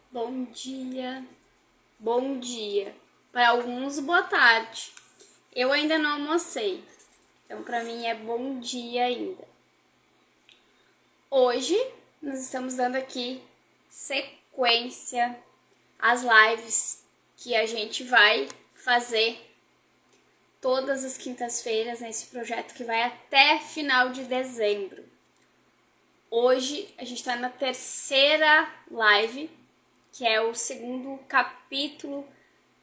Bom dia, bom dia. Para alguns, boa tarde. Eu ainda não almocei, então para mim é bom dia ainda. Hoje nós estamos dando aqui sequência às lives que a gente vai fazer todas as quintas-feiras nesse projeto que vai até final de dezembro. Hoje a gente está na terceira live, que é o segundo capítulo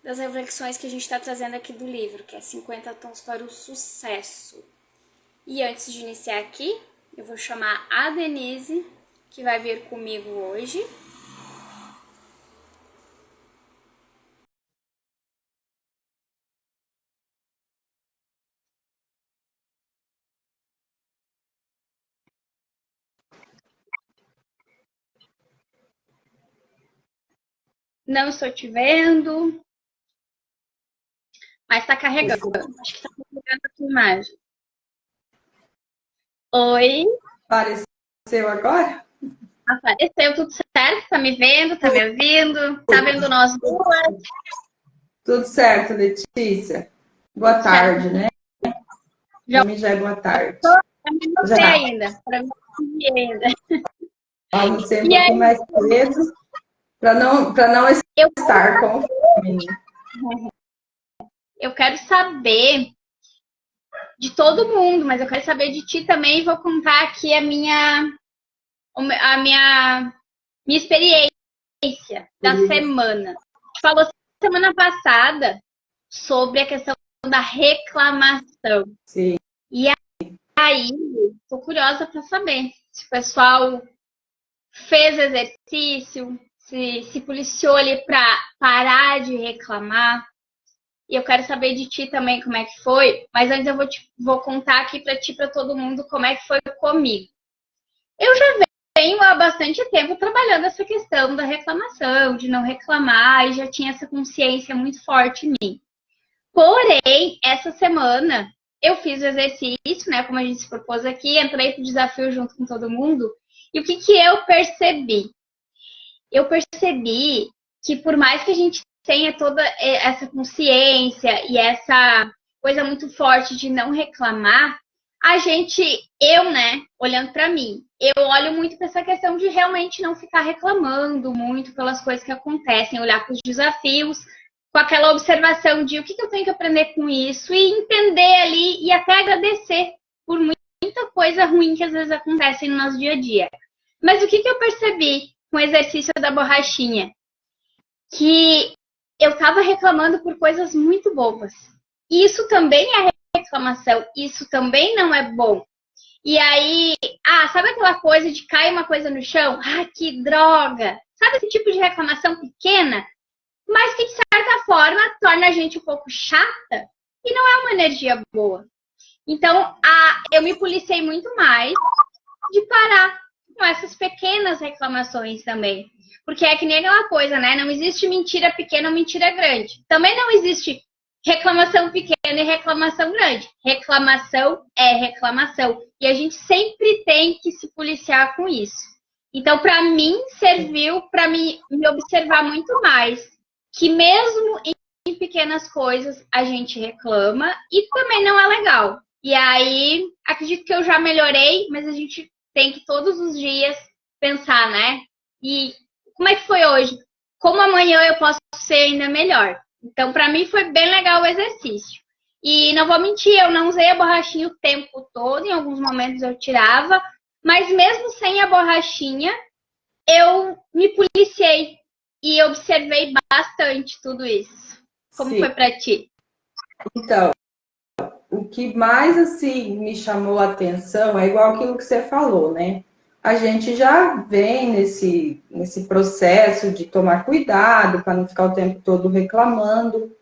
das reflexões que a gente está trazendo aqui do livro, que é 50 Tons para o Sucesso. E antes de iniciar aqui, eu vou chamar a Denise, que vai vir comigo hoje. Não estou te vendo, mas está carregando. Acho que está carregando a tua imagem. Oi. Apareceu agora? Apareceu, tudo certo? Tá me vendo? Tá me ouvindo? Tá vendo nós duas? Tudo certo, Letícia. Boa tarde, né? Para mim já é boa tarde. Pra mim não sei ainda. Pra mim não ainda. Almocei um pouquinho mais cedo para não estar com fome. Eu quero saber de todo mundo, mas eu quero saber de ti também e vou contar aqui a minha experiência da semana. A gente falou semana passada sobre a questão da reclamação. Sim. E aí, tô curiosa para saber se o pessoal fez exercício, se policiou ali para parar de reclamar. E eu quero saber de ti também como é que foi, mas antes eu vou contar aqui para ti, para todo mundo, como é que foi comigo. Eu já venho há bastante tempo trabalhando essa questão da reclamação, de não reclamar, e já tinha essa consciência muito forte em mim. Porém, essa semana eu fiz o exercício, né, como a gente se propôs aqui, entrei pro desafio junto com todo mundo, e o que eu percebi? Eu percebi que por mais que a gente tenha toda essa consciência e essa coisa muito forte de não reclamar, eu, né, olhando para mim, eu olho muito para essa questão de realmente não ficar reclamando muito pelas coisas que acontecem, olhar para os desafios com aquela observação de o que eu tenho que aprender com isso e entender ali e até agradecer por muita coisa ruim que às vezes acontece no nosso dia a dia. Mas o que eu percebi com o exercício da borrachinha? Que eu estava reclamando por coisas muito bobas. E isso também é reclamação, isso também não é bom. E aí, sabe aquela coisa de cair uma coisa no chão? Que droga! Sabe esse tipo de reclamação pequena? Mas que, de certa forma, torna a gente um pouco chata e não é uma energia boa. Então, eu me policiei muito mais de parar com essas pequenas reclamações também. Porque é que nem aquela coisa, né? Não existe mentira pequena ou mentira grande. Também não existe reclamação pequena e reclamação grande. Reclamação é reclamação. E a gente sempre tem que se policiar com isso. Então, para mim, serviu para me observar muito mais. Que mesmo em pequenas coisas a gente reclama e também não é legal. E aí, acredito que eu já melhorei, mas a gente tem que todos os dias pensar, né? E como é que foi hoje? Como amanhã eu posso ser ainda melhor? Então, para mim foi bem legal o exercício. E não vou mentir, eu não usei a borrachinha o tempo todo, em alguns momentos eu tirava, mas mesmo sem a borrachinha, eu me policiei e observei bastante tudo isso. Como Sim. foi para ti? Então, o que mais assim me chamou a atenção é igual aquilo que você falou, né? A gente já vem nesse processo de tomar cuidado para não ficar o tempo todo reclamando,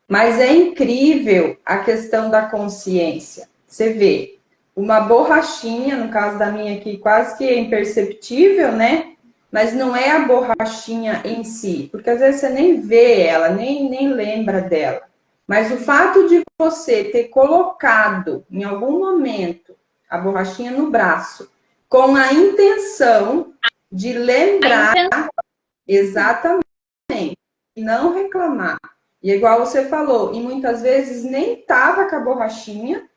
mas é incrível a questão da consciência. Você vê, uma borrachinha, no caso da minha aqui, quase que é imperceptível, né? Mas não é a borrachinha em si, porque às vezes você nem vê ela, nem lembra dela. Mas o fato de você ter colocado em algum momento a borrachinha no braço, com a intenção de lembrar Exatamente. Não reclamar. E é igual você falou, e muitas vezes nem tava com a borrachinha,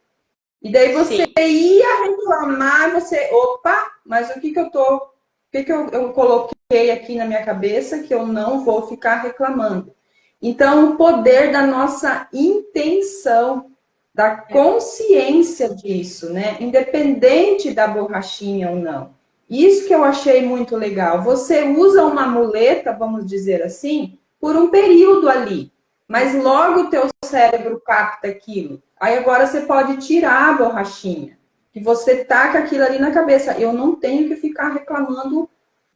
e daí você ia reclamar, você, opa, mas o que que eu coloquei aqui na minha cabeça que eu não vou ficar reclamando? Então, o poder da nossa intenção, da consciência disso, né? Independente da borrachinha ou não. Isso que eu achei muito legal. Você usa uma muleta, vamos dizer assim, por um período ali, mas logo o teu cérebro capta aquilo. Aí agora você pode tirar a borrachinha, que você taca aquilo ali na cabeça. Eu não tenho que ficar reclamando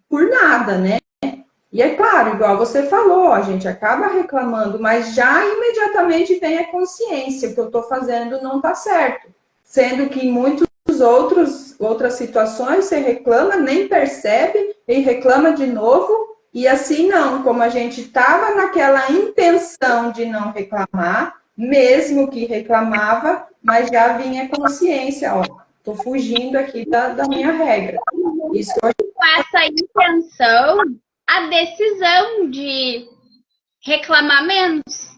por nada, né? E é claro, igual você falou, a gente acaba reclamando, mas já imediatamente vem a consciência, o que eu estou fazendo não está certo. Sendo que em muitas outras situações você reclama, nem percebe, e reclama de novo, e assim não, como a gente estava naquela intenção de não reclamar, mesmo que reclamava, mas já vinha consciência, ó, estou fugindo aqui da minha regra. Isso eu Com essa intenção, a decisão de reclamar menos,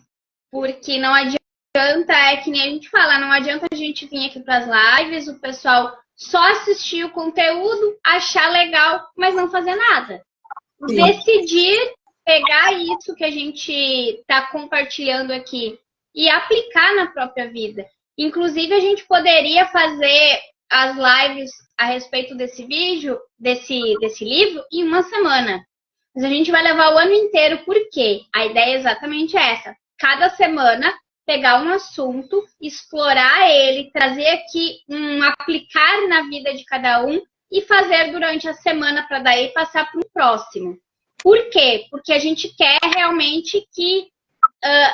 porque não adianta, é que nem a gente fala, não adianta a gente vir aqui para as lives, o pessoal só assistir o conteúdo, achar legal, mas não fazer nada. Sim. Decidir pegar isso que a gente está compartilhando aqui e aplicar na própria vida. Inclusive, a gente poderia fazer as lives a respeito desse vídeo, desse livro, em uma semana. Mas a gente vai levar o ano inteiro, por quê? A ideia é exatamente essa. Cada semana, pegar um assunto, explorar ele, trazer aqui aplicar na vida de cada um e fazer durante a semana para daí passar para o próximo. Por quê? Porque a gente quer realmente que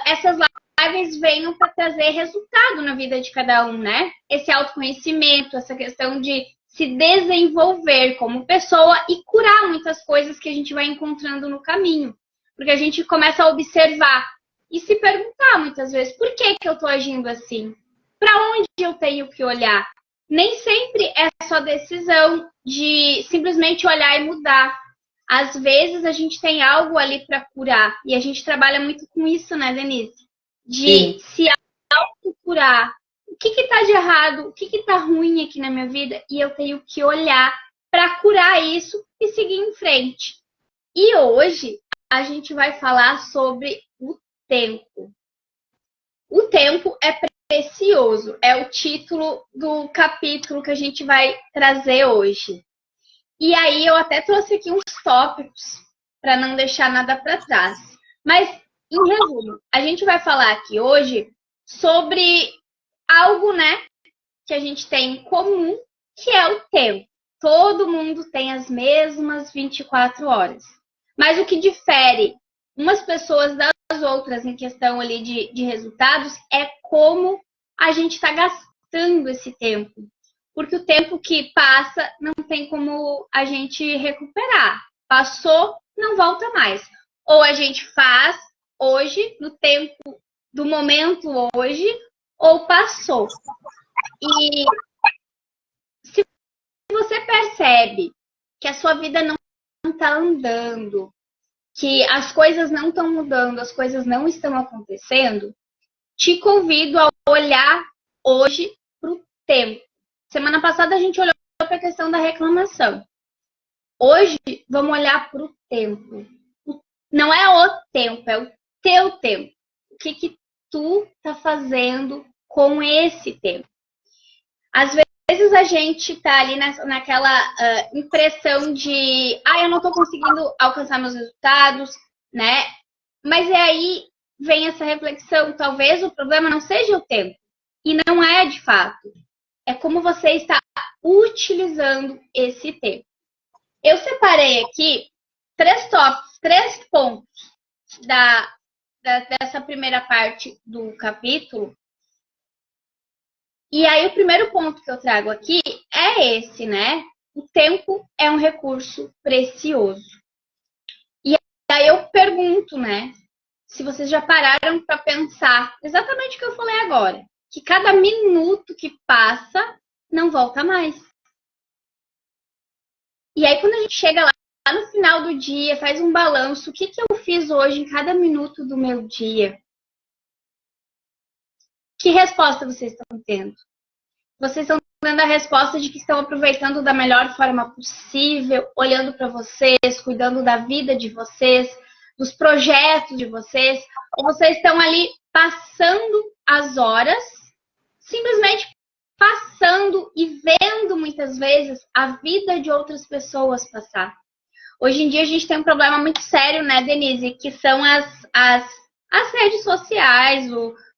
essas lives venham para trazer resultado na vida de cada um, né? Esse autoconhecimento, essa questão de se desenvolver como pessoa e curar muitas coisas que a gente vai encontrando no caminho. Porque a gente começa a observar e se perguntar muitas vezes, por que eu estou agindo assim? Para onde eu tenho que olhar? Nem sempre é só decisão de simplesmente olhar e mudar. Às vezes a gente tem algo ali para curar. E a gente trabalha muito com isso, né, Denise? De se autocurar. O que está de errado? O que está ruim aqui na minha vida? E eu tenho que olhar para curar isso e seguir em frente. E hoje a gente vai falar sobre o tempo. O tempo é precioso. É o título do capítulo que a gente vai trazer hoje. E aí eu até trouxe aqui uns tópicos para não deixar nada para trás. Mas, em resumo, a gente vai falar aqui hoje sobre algo, né, que a gente tem em comum, que é o tempo. Todo mundo tem as mesmas 24 horas. Mas o que difere umas pessoas das outras em questão ali de resultados é como a gente está gastando esse tempo. Porque o tempo que passa não tem como a gente recuperar. Passou, não volta mais. Ou a gente faz hoje, no tempo do momento hoje, ou passou. E se você percebe que a sua vida não está andando, que as coisas não estão mudando, as coisas não estão acontecendo, te convido a olhar hoje para o tempo. Semana passada a gente olhou para a questão da reclamação. Hoje vamos olhar para o tempo. Não é o tempo, é o teu tempo. O que tu tá fazendo com esse tempo? Às vezes a gente tá ali naquela impressão de eu não tô conseguindo alcançar meus resultados, né? Mas aí vem essa reflexão, talvez o problema não seja o tempo. E não é de fato. É como você está utilizando esse tempo. Eu separei aqui 3 tópicos, 3 pontos dessa primeira parte do capítulo. E aí o primeiro ponto que eu trago aqui é esse, né? O tempo é um recurso precioso. E aí eu pergunto, né? Se vocês já pararam para pensar exatamente o que eu falei agora. Que cada minuto que passa não volta mais. E aí, quando a gente chega lá no final do dia, faz um balanço. O que eu fiz hoje em cada minuto do meu dia? Que resposta vocês estão tendo? Vocês estão dando a resposta de que estão aproveitando da melhor forma possível, olhando para vocês, cuidando da vida de vocês, dos projetos de vocês, ou vocês estão ali passando as horas, simplesmente passando e vendo muitas vezes a vida de outras pessoas passar. Hoje em dia a gente tem um problema muito sério, né, Denise, que são as redes sociais,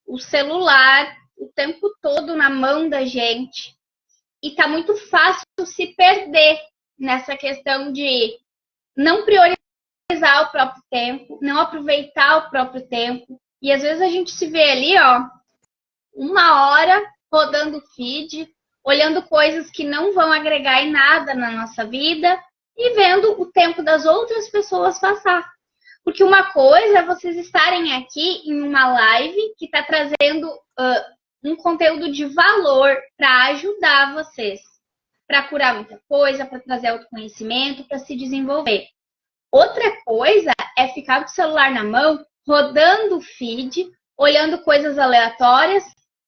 o celular, o tempo todo na mão da gente. E tá muito fácil se perder nessa questão de não priorizar o próprio tempo, não aproveitar o próprio tempo. E às vezes a gente se vê ali, ó, 1 hora rodando o feed, olhando coisas que não vão agregar em nada na nossa vida e vendo o tempo das outras pessoas passar. Porque uma coisa é vocês estarem aqui em uma live que está trazendo um conteúdo de valor para ajudar vocês, para curar muita coisa, para trazer autoconhecimento, para se desenvolver. Outra coisa é ficar com o celular na mão, rodando o feed, olhando coisas aleatórias,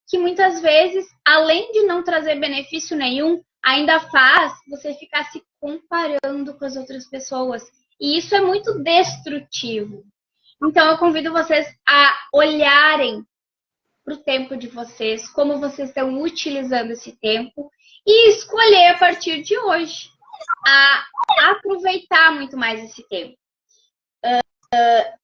que muitas vezes, além de não trazer benefício nenhum, ainda faz você ficar se comparando com as outras pessoas. E isso é muito destrutivo. Então, eu convido vocês a olharem para o tempo de vocês, como vocês estão utilizando esse tempo e escolher a partir de hoje a aproveitar muito mais esse tempo.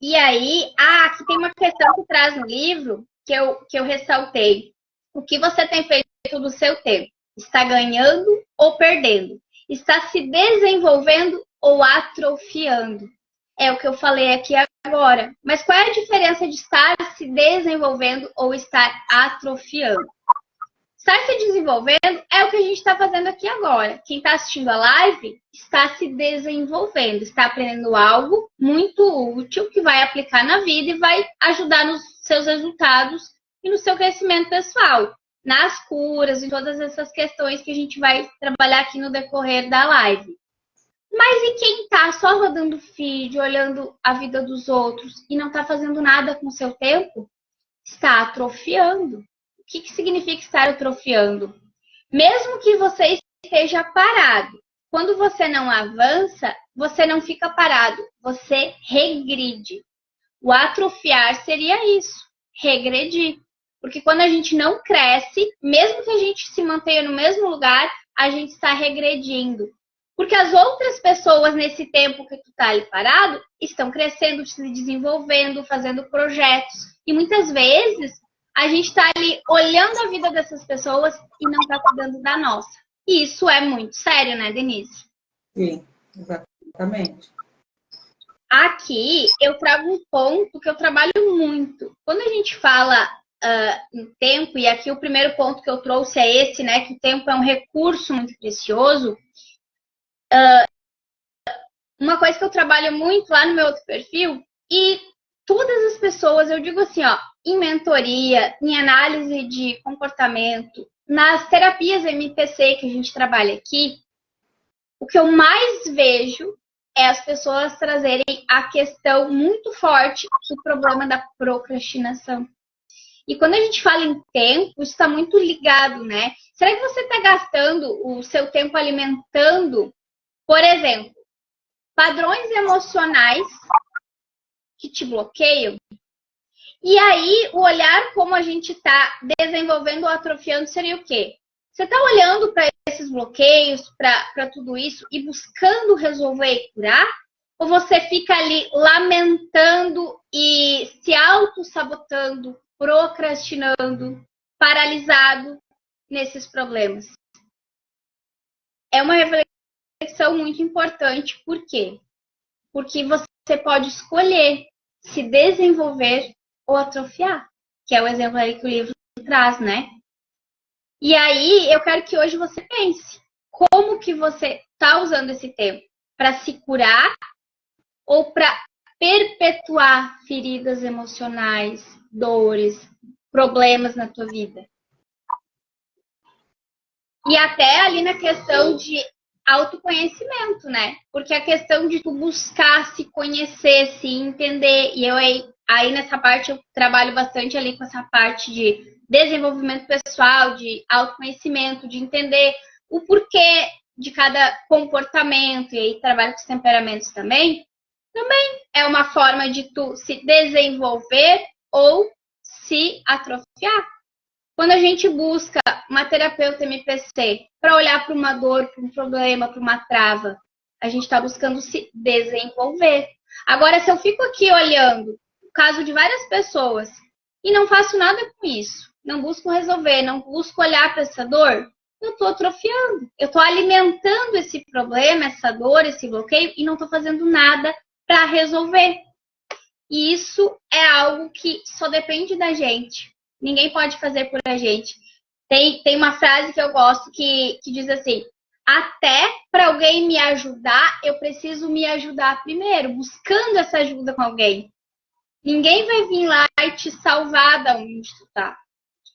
E aí, aqui tem uma questão que traz no livro que eu ressaltei. O que você tem feito do seu tempo? Está ganhando ou perdendo? Está se desenvolvendo ou atrofiando? É o que eu falei aqui agora. Mas qual é a diferença de estar se desenvolvendo ou estar atrofiando? Estar se desenvolvendo é o que a gente está fazendo aqui agora. Quem está assistindo a live está se desenvolvendo, está aprendendo algo muito útil que vai aplicar na vida e vai ajudar nos seus resultados e no seu crescimento pessoal, nas curas e todas essas questões que a gente vai trabalhar aqui no decorrer da live. Mas e quem está só rodando feed, olhando a vida dos outros e não está fazendo nada com o seu tempo? Está atrofiando. O que significa estar atrofiando? Mesmo que você esteja parado, quando você não avança, você não fica parado, você regride. O atrofiar seria isso, regredir. Porque quando a gente não cresce, mesmo que a gente se mantenha no mesmo lugar, a gente está regredindo. Porque as outras pessoas, nesse tempo que tu tá ali parado, estão crescendo, se desenvolvendo, fazendo projetos. E muitas vezes, a gente tá ali olhando a vida dessas pessoas e não tá cuidando da nossa. E isso é muito sério, né, Denise? Sim, exatamente. Aqui, eu trago um ponto que eu trabalho muito. Quando a gente fala em tempo, e aqui o primeiro ponto que eu trouxe é esse, né, que o tempo é um recurso muito precioso. Uma coisa que eu trabalho muito lá no meu outro perfil, e todas as pessoas, eu digo assim, ó, em mentoria, em análise de comportamento, nas terapias MPC que a gente trabalha aqui, o que eu mais vejo é as pessoas trazerem a questão muito forte do problema da procrastinação. E quando a gente fala em tempo, isso está muito ligado, né? Será que você está gastando o seu tempo alimentando, por exemplo, padrões emocionais que te bloqueiam? E aí, o olhar como a gente está desenvolvendo ou atrofiando seria o quê? Você está olhando para esses bloqueios, para tudo isso e buscando resolver e curar? Ou você fica ali lamentando e se auto-sabotando, procrastinando, paralisado nesses problemas? É uma reflexão muito importante. Por quê? Porque você pode escolher se desenvolver ou atrofiar, que é o exemplo aí que o livro traz, né? E aí, eu quero que hoje você pense como que você está usando esse tempo para se curar ou para perpetuar feridas emocionais, dores, problemas na tua vida. E até ali na questão de autoconhecimento, né? Porque a questão de tu buscar se conhecer, se entender, e eu aí nessa parte eu trabalho bastante ali com essa parte de desenvolvimento pessoal, de autoconhecimento, de entender o porquê de cada comportamento, e aí trabalho com os temperamentos também é uma forma de tu se desenvolver ou se atrofiar. Quando a gente busca uma terapeuta MPC para olhar para uma dor, para um problema, para uma trava, a gente está buscando se desenvolver. Agora, se eu fico aqui olhando o caso de várias pessoas e não faço nada com isso, não busco resolver, não busco olhar para essa dor, eu estou atrofiando. Eu estou alimentando esse problema, essa dor, esse bloqueio e não estou fazendo nada para resolver. E isso é algo que só depende da gente. Ninguém pode fazer por a gente. Tem uma frase que eu gosto que diz assim: até para alguém me ajudar, eu preciso me ajudar primeiro, buscando essa ajuda com alguém. Ninguém vai vir lá e te salvar da onde tu tá.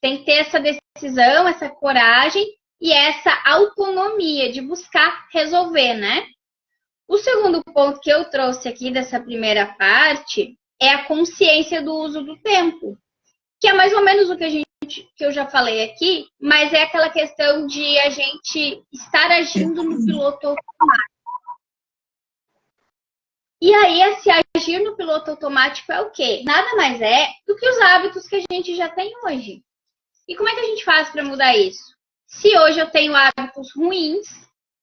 Tem que ter essa decisão, essa coragem e essa autonomia de buscar resolver, né? O segundo ponto que eu trouxe aqui dessa primeira parte é a consciência do uso do tempo, que é mais ou menos o que eu já falei aqui, mas é aquela questão de a gente estar agindo no piloto automático. E aí, esse agir no piloto automático é o quê? Nada mais é do que os hábitos que a gente já tem hoje. E como é que a gente faz para mudar isso? Se hoje eu tenho hábitos ruins,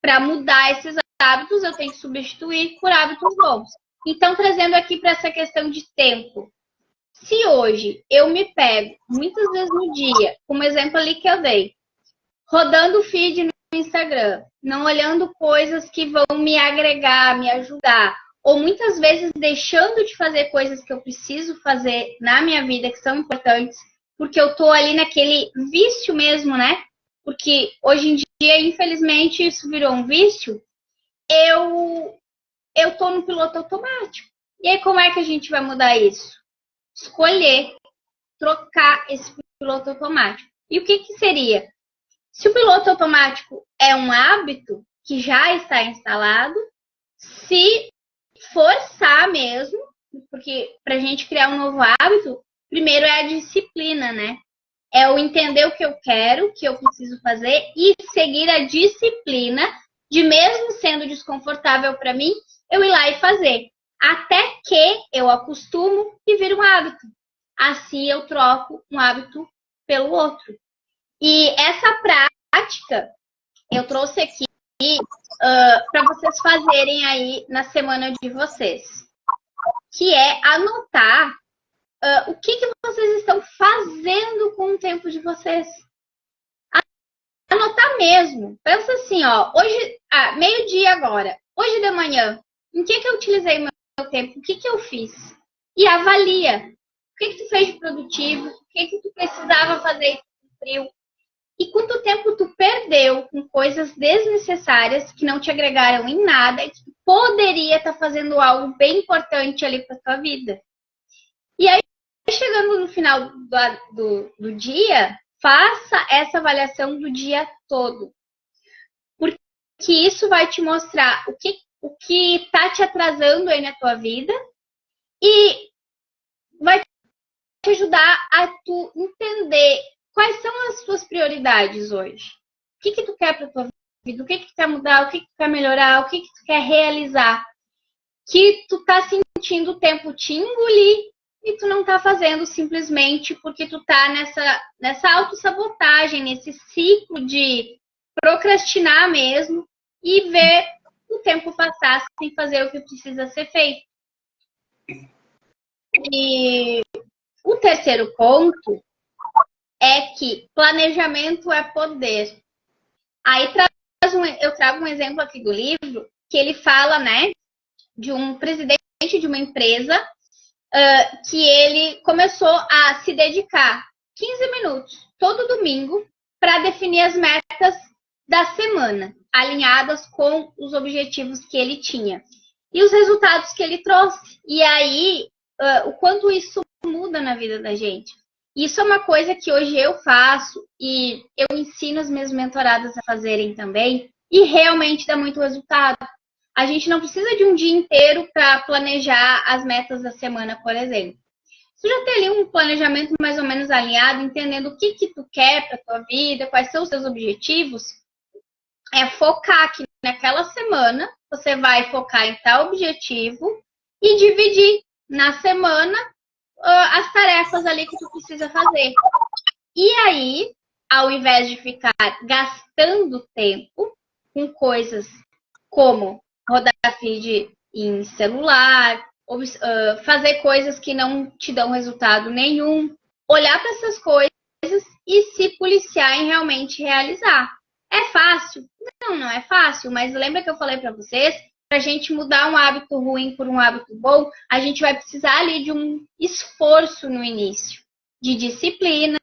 para mudar esses hábitos, eu tenho que substituir por hábitos bons. Então, trazendo aqui para essa questão de tempo. Se hoje eu me pego, muitas vezes no dia, como exemplo ali que eu dei, rodando o feed no Instagram, não olhando coisas que vão me agregar, me ajudar, ou muitas vezes deixando de fazer coisas que eu preciso fazer na minha vida, que são importantes, porque eu tô ali naquele vício mesmo, né? Porque hoje em dia, infelizmente, isso virou um vício. Eu tô no piloto automático. E aí, como é que a gente vai mudar isso? Escolher trocar esse piloto automático. E o que seria? Se o piloto automático é um hábito que já está instalado, se forçar mesmo, porque para a gente criar um novo hábito, primeiro é a disciplina, né? É o entender o que eu quero, o que eu preciso fazer e seguir a disciplina de, mesmo sendo desconfortável para mim, eu ir lá e fazer. Até que eu acostumo e vira um hábito. Assim eu troco um hábito pelo outro. E essa prática eu trouxe aqui para vocês fazerem aí na semana de vocês. Que é anotar o que vocês estão fazendo com o tempo de vocês. Anotar mesmo. Pensa assim, ó, hoje, meio-dia agora, hoje de manhã, em que eu utilizei meu tempo? O que eu fiz? E avalia. O que tu fez de produtivo? O que tu precisava fazer e cumpriu? E quanto tempo tu perdeu com coisas desnecessárias que não te agregaram em nada e que tu poderia estar fazendo algo bem importante ali para tua vida? E aí, chegando no final do dia, faça essa avaliação do dia todo. Porque isso vai te mostrar o que está te atrasando aí na tua vida e vai te ajudar a tu entender quais são as tuas prioridades hoje. O que tu quer para tua vida? O que tu quer mudar? O que tu quer melhorar? O que tu quer realizar? Que tu tá sentindo o tempo te engolir e tu não tá fazendo simplesmente porque tu tá nessa autossabotagem, nesse ciclo de procrastinar mesmo e ver o tempo passar sem fazer o que precisa ser feito. E o terceiro ponto é que planejamento é poder. Aí eu trago um exemplo aqui do livro que ele fala, né, de um presidente de uma empresa que ele começou a se dedicar 15 minutos todo domingo para definir as metas da semana, alinhadas com os objetivos que ele tinha. E os resultados que ele trouxe. E aí, o quanto isso muda na vida da gente. Isso é uma coisa que hoje eu faço e eu ensino as minhas mentoradas a fazerem também, e realmente dá muito resultado. A gente não precisa de um dia inteiro para planejar as metas da semana, por exemplo. Tu já tem ali um planejamento mais ou menos alinhado, entendendo o que tu quer para tua vida, quais são os teus objetivos, é focar que naquela semana você vai focar em tal objetivo e dividir na semana as tarefas ali que tu precisa fazer. E aí, ao invés de ficar gastando tempo com coisas como rodar feed em celular, fazer coisas que não te dão resultado nenhum, olhar para essas coisas e se policiar em realmente realizar. É fácil? Não é fácil, mas lembra que eu falei para vocês, para a gente mudar um hábito ruim por um hábito bom, a gente vai precisar ali de um esforço no início, de disciplina,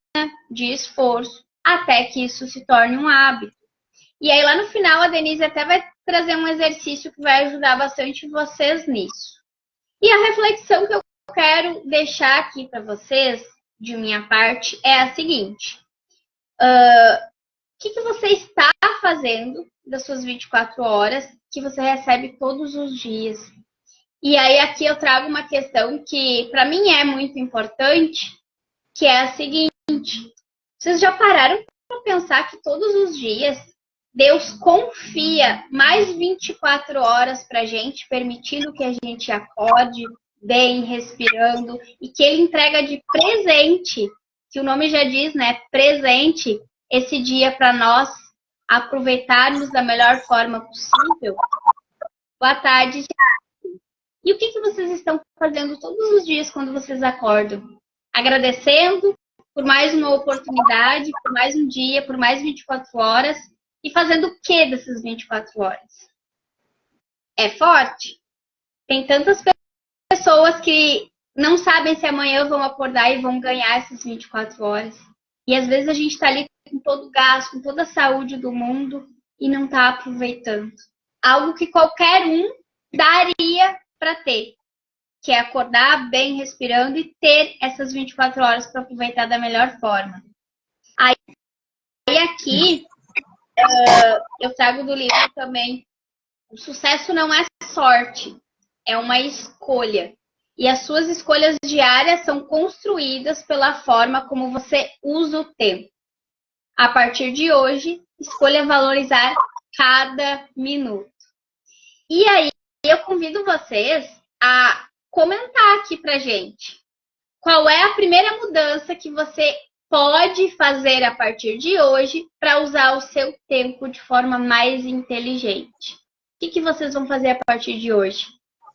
de esforço, até que isso se torne um hábito. E aí lá no final a Denise até vai trazer um exercício que vai ajudar bastante vocês nisso. E a reflexão que eu quero deixar aqui para vocês, de minha parte, é a seguinte. O que você está fazendo das suas 24 horas que você recebe todos os dias? E aí aqui eu trago uma questão que para mim é muito importante, que é a seguinte. Vocês já pararam para pensar que todos os dias Deus confia mais 24 horas para a gente, permitindo que a gente acorde bem, respirando, e que Ele entrega de presente, que o nome já diz, né? Presente, esse dia para nós aproveitarmos da melhor forma possível. Boa tarde, Thiago. E o que vocês estão fazendo todos os dias quando vocês acordam? Agradecendo por mais uma oportunidade, por mais um dia, por mais 24 horas. E fazendo o que dessas 24 horas? É forte? Tem tantas pessoas que não sabem se amanhã vão acordar e vão ganhar essas 24 horas. E às vezes a gente está ali com todo o gás, com toda a saúde do mundo e não está aproveitando. Algo que qualquer um daria para ter, que é acordar bem, respirando e ter essas 24 horas para aproveitar da melhor forma. Aí aqui eu trago do livro também. O sucesso não é sorte, é uma escolha. E as suas escolhas diárias são construídas pela forma como você usa o tempo. A partir de hoje, escolha valorizar cada minuto. E aí, eu convido vocês a comentar aqui pra gente. Qual é a primeira mudança que você pode fazer a partir de hoje para usar o seu tempo de forma mais inteligente? O que vocês vão fazer a partir de hoje?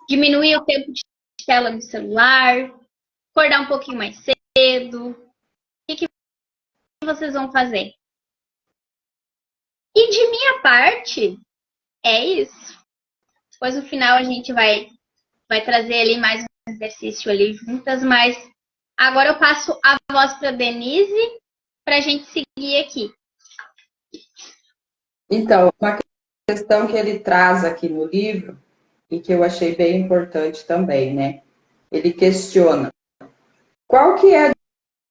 Diminuir o tempo de tela no celular? Acordar um pouquinho mais cedo? O que vocês vão fazer? E de minha parte, é isso. Depois no final a gente vai trazer ali mais um exercício ali juntas, mas agora eu passo a voz para a Denise para a gente seguir aqui. Então, uma questão que ele traz aqui no livro, e que eu achei bem importante também, né? Ele questiona qual que é a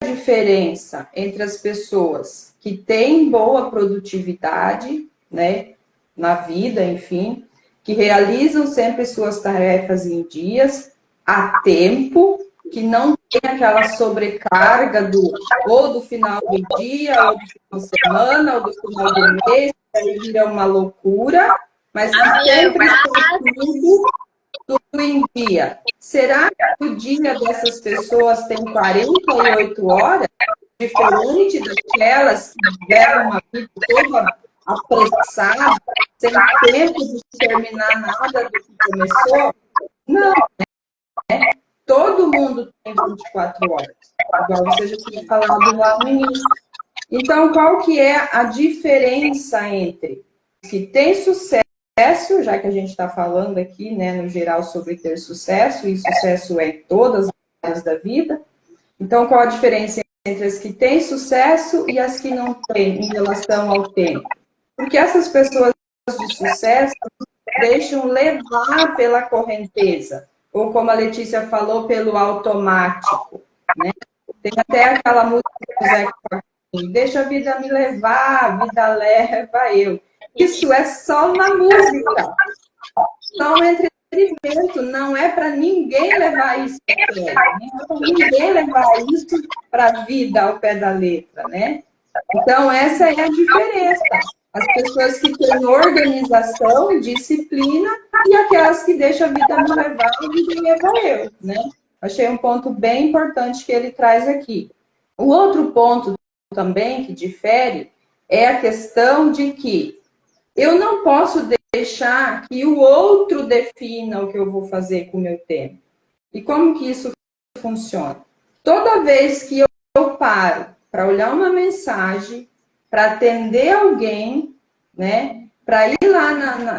diferença entre as pessoas que têm boa produtividade, né, na vida, enfim, que realizam sempre suas tarefas em dias, a tempo, que não tem aquela sobrecarga ou do final do dia, ou do final de semana, ou do final do mês, que aí vira uma loucura, mas que sempre tudo em dia. Será que o dia dessas pessoas tem 48 horas, diferente daquelas que tiveram uma vida toda apressada, sem tempo de terminar nada do que começou? Não, né? Todo mundo tem 24 horas, igual você já tinha falado lá no início. Então, qual que é a diferença entre os que têm sucesso, já que a gente está falando aqui, né, no geral, sobre ter sucesso, e sucesso é em todas as áreas da vida. Então, qual a diferença entre as que têm sucesso e as que não têm em relação ao tempo? Porque essas pessoas de sucesso deixam levar pela correnteza, ou como a Letícia falou, pelo automático, né? Tem até aquela música do Zé Pagodinho, deixa a vida me levar, a vida leva eu. isso é só uma música. Só um entretenimento. Não é para ninguém levar isso a sério. Não é para ninguém levar isso para a vida ao pé da letra, né? Então, essa é a diferença. As pessoas que têm organização, disciplina, e aquelas que deixam a vida me levar, a vida leva eu, né? Achei um ponto bem importante que ele traz aqui. O outro ponto também que difere é a questão de que eu não posso deixar que o outro defina o que eu vou fazer com o meu tempo. E como que isso funciona? Toda vez que eu paro para olhar uma mensagem, para atender alguém, né, para ir lá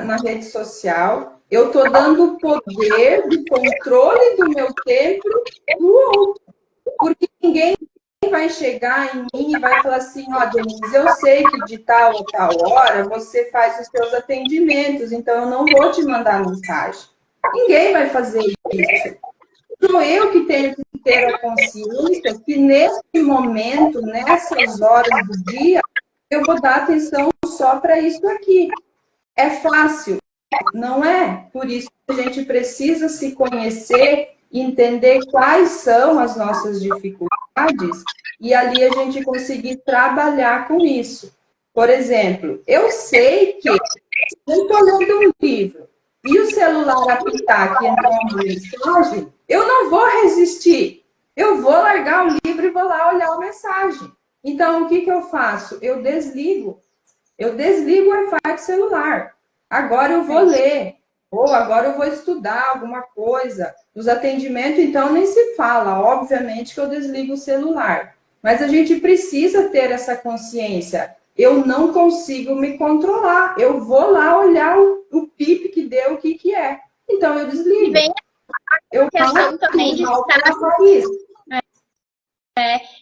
na rede social, eu estou dando o poder de controle do meu tempo do outro. Porque ninguém vai chegar em mim e vai falar assim, ó, Denise, eu sei que de tal ou tal hora você faz os seus atendimentos, então eu não vou te mandar mensagem. Ninguém vai fazer isso. Sou eu que tenho que ter a consciência que nesse momento, nessas horas do dia, eu vou dar atenção só para isso aqui. É fácil? Não é? Por isso que a gente precisa se conhecer e entender quais são as nossas dificuldades e ali a gente conseguir trabalhar com isso. Por exemplo, eu sei que se eu estou lendo um livro e o celular apitar que entrou uma mensagem, eu não vou resistir. Eu vou largar o livro e vou lá olhar a mensagem. Então, o que eu faço? Eu desligo. Eu desligo o Wi-Fi do celular. Agora eu vou ler. Ou agora eu vou estudar alguma coisa. Nos atendimentos, então, nem se fala. Obviamente que eu desligo o celular. Mas a gente precisa ter essa consciência. Eu não consigo me controlar. Eu vou lá olhar o pip que deu, o que é. Então, eu desligo. E vem a questão também de estar...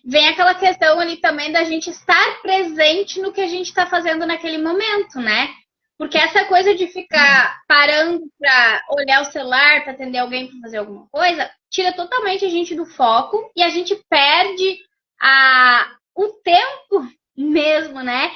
vem aquela questão ali também da gente estar presente no que a gente está fazendo naquele momento, né? Porque essa coisa de ficar parando para olhar o celular, para atender alguém, para fazer alguma coisa, tira totalmente a gente do foco e a gente perde o tempo mesmo, né?